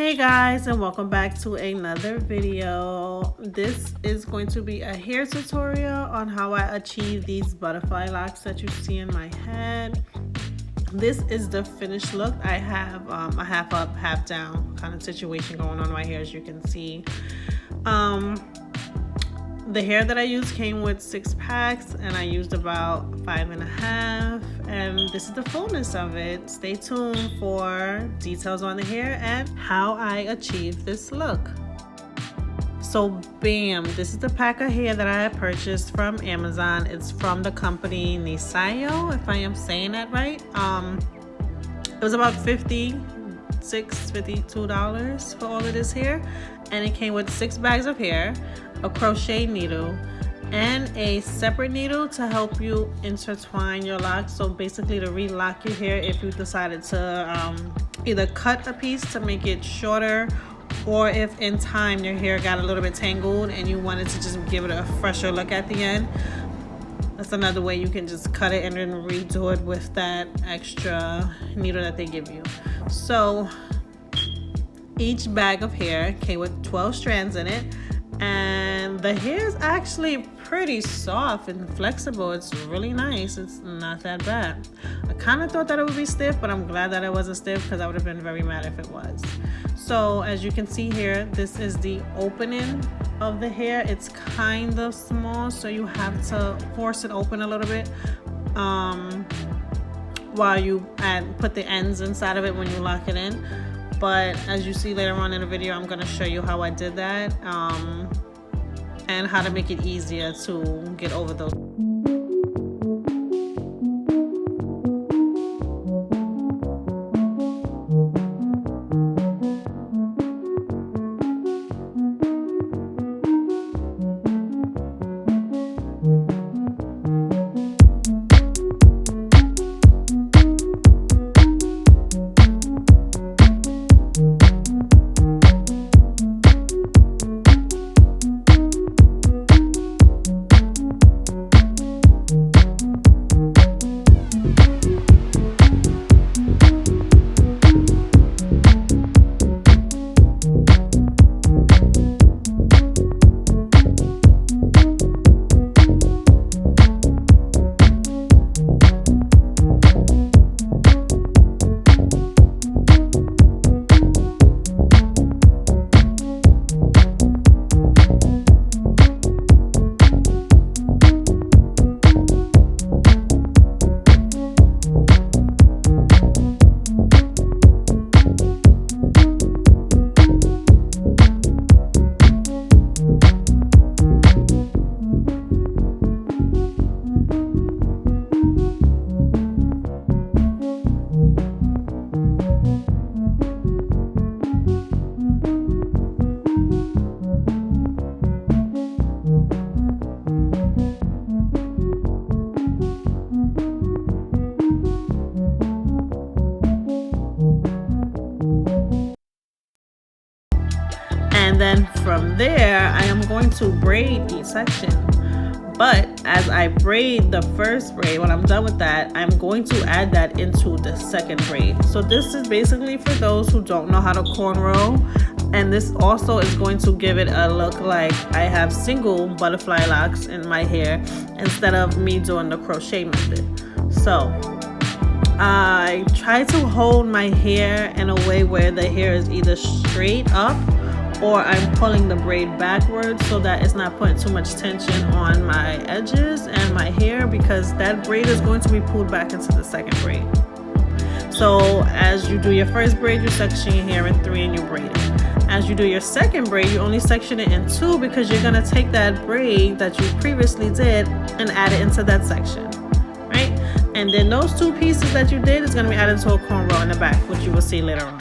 Hey guys, and welcome back to another video. This is going to be a hair tutorial on how I achieve these butterfly locks that you see in my head. This is the finished look. I have a half up, half down kind of situation going on right here, as you can see. The hair that I used came with 6 packs and I used about 5.5, and this is the fullness of it. Stay tuned for details on the hair and how I achieved this look. So bam, this is the pack of hair that I had purchased from Amazon. It's from the company Nisayo, if I am saying that right. It was about $52 for all of this hair, and it came with 6 bags of hair, a crochet needle, and a separate needle to help you intertwine your locks. So basically to relock your hair if you decided to either cut a piece to make it shorter, or if in time your hair got a little bit tangled and you wanted to just give it a fresher look at the end. That's another way you can just cut it and then redo it with that extra needle that they give you. So each bag of hair came with 12 strands in it, and the hair is actually pretty soft and flexible. It's really nice. It's not that bad. I kind of thought that it would be stiff, but I'm glad that it wasn't stiff because I would have been very mad if it was. So as you can see here, this is the opening of the hair. It's kind of small, so you have to force it open a little bit while you put the ends inside of it when you lock it in. But as you see later on in the video, I'm going to show you how I did that and how to make it easier to get over those. And then from there, I am going to braid each section. But as I braid the first braid, when I'm done with that, I'm going to add that into the second braid. So this is basically for those who don't know how to cornrow. And this also is going to give it a look like I have single butterfly locks in my hair instead of me doing the crochet method. So I try to hold my hair in a way where the hair is either straight up or I'm pulling the braid backwards so that it's not putting too much tension on my edges and my hair, because that braid is going to be pulled back into the second braid. So as you do your first braid, you section your hair in 3 and you braid it. As you do your second braid, you only section it in 2 because you're going to take that braid that you previously did and add it into that section, right? And then those 2 pieces that you did is going to be added to a cornrow in the back, which you will see later on.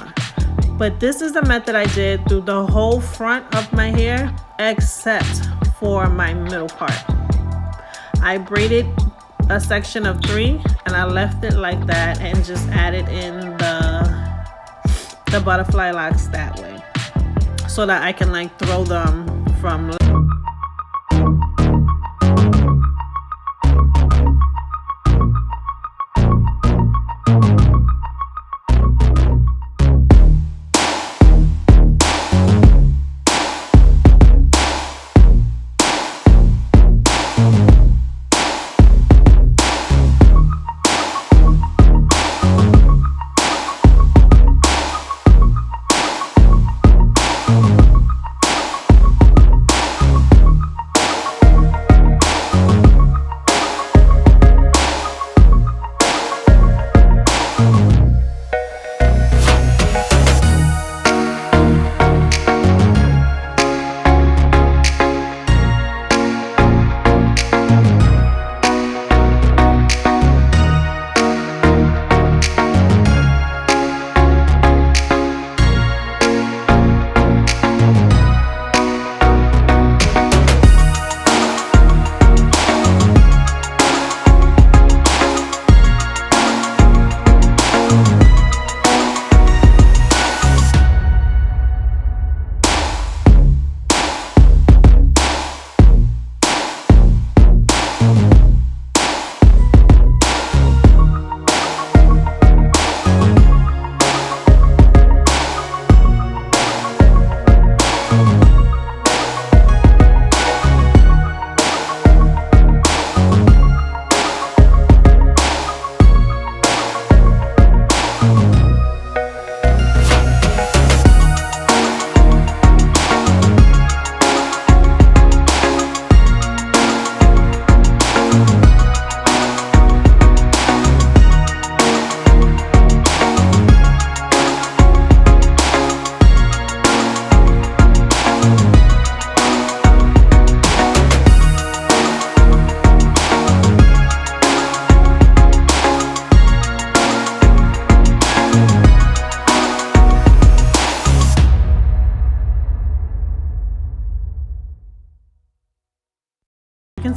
But this is the method I did through the whole front of my hair except for my middle part. I braided a section of 3 and I left it like that and just added in the butterfly locks that way, so that I can like throw them from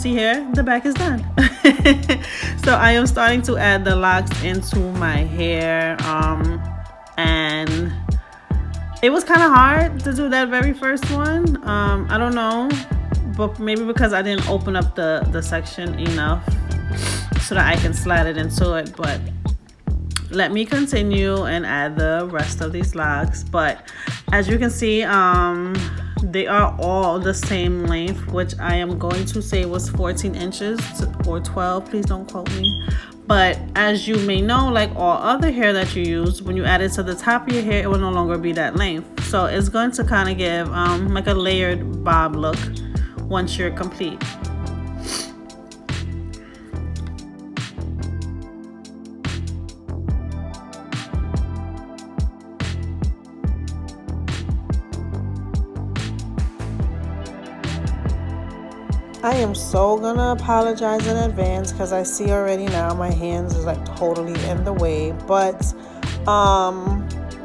see here, the back is done. So I am starting to add the locks into my hair, and it was kind of hard to do that very first one. I don't know, but maybe because I didn't open up the section enough so that I can slide it into it. But let me continue and add the rest of these locks. But as you can see, they are all the same length, which I am going to say was 14 inches or 12. Please don't quote me. But as you may know, like all other hair that you use, when you add it to the top of your hair, it will no longer be that length. So it's going to kind of give like a layered bob look once you're complete. I am so gonna apologize in advance because I see already now my hands is like totally in the way, but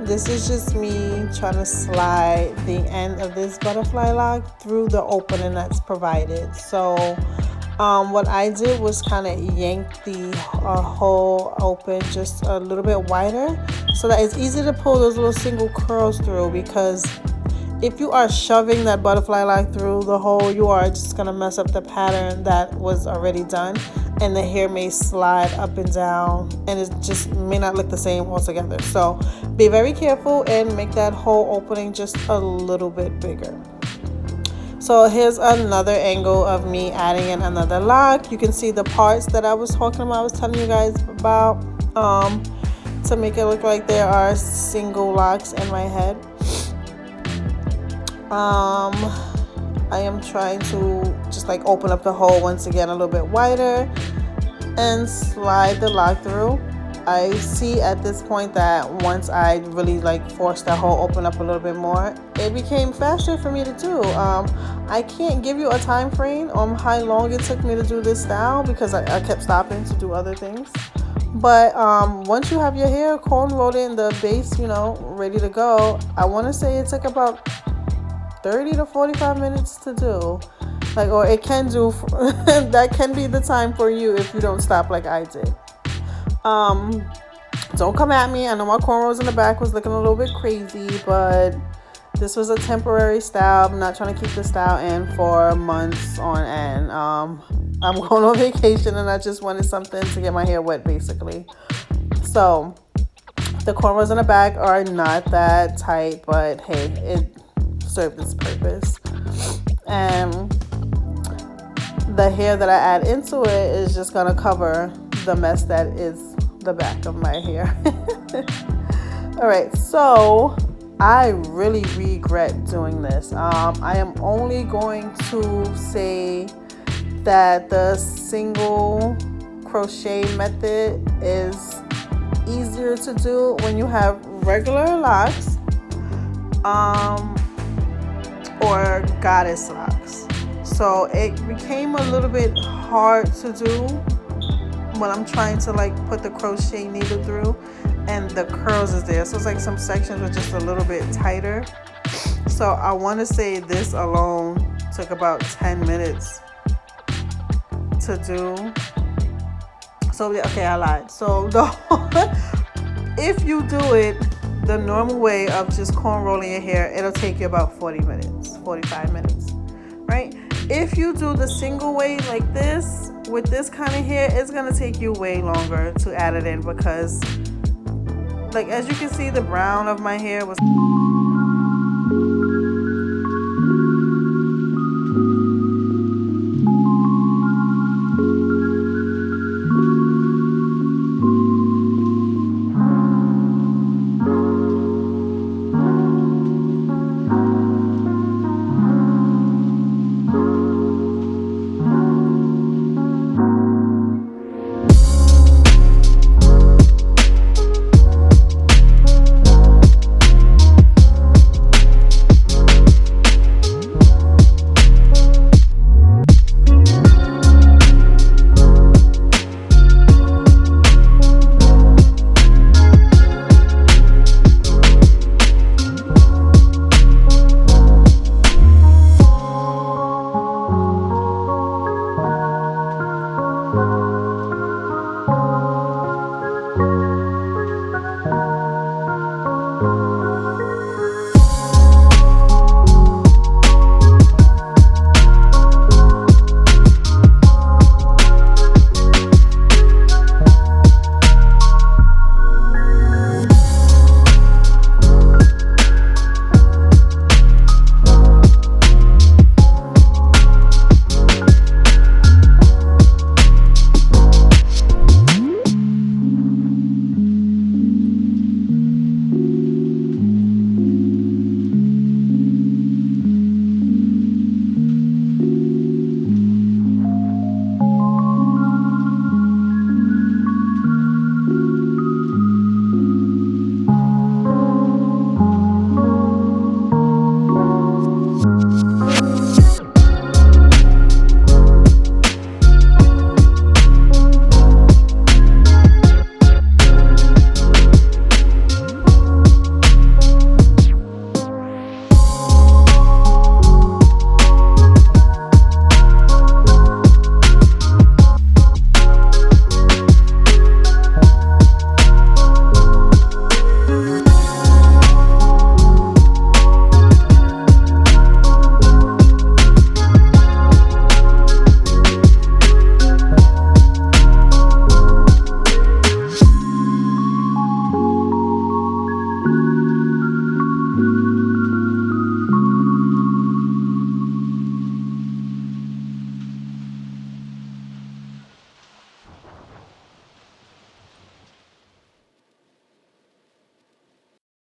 this is just me trying to slide the end of this butterfly lock through the opening that's provided. So what I did was kind of yank the hole open just a little bit wider so that it's easy to pull those little single curls through, because if you are shoving that butterfly lock through the hole, you are just going to mess up the pattern that was already done, and the hair may slide up and down and it just may not look the same altogether. So be very careful and make that hole opening just a little bit bigger. So here's another angle of me adding in another lock. You can see the parts that I was talking about, I was telling you guys about, to make it look like there are single locks in my head. I am trying to just like open up the hole once again a little bit wider and slide the lock through. I see at this point that once I really like forced that hole open up a little bit more, it became faster for me to do. I can't give you a time frame on how long it took me to do this style because I kept stopping to do other things. But once you have your hair comb rolled in, the base, you know, ready to go, I want to say it took about 30 to 45 minutes to do, like, or it can do that can be the time for you if you don't stop like I did. Don't come at me, I know my cornrows in the back was looking a little bit crazy, but this was a temporary style. I'm not trying to keep the style in for months on end. I'm going on vacation and I just wanted something to get my hair wet basically. So the cornrows in the back are not that tight, but hey, it served its purpose. And the hair that I add into it is just gonna cover the mess that is the back of my hair. All right, so I really regret doing this. I am only going to say that the single crochet method is easier to do when you have regular locks or goddess locks. So it became a little bit hard to do when I'm trying to like put the crochet needle through and the curls is there. So it's like some sections are just a little bit tighter. So I want to say this alone took about 10 minutes to do. So okay, I lied. So if you do it the normal way of just comb rolling your hair, it'll take you about 40 minutes, 45 minutes, right? If you do the single way like this, with this kind of hair, it's gonna take you way longer to add it in because, like, as you can see, the brown of my hair was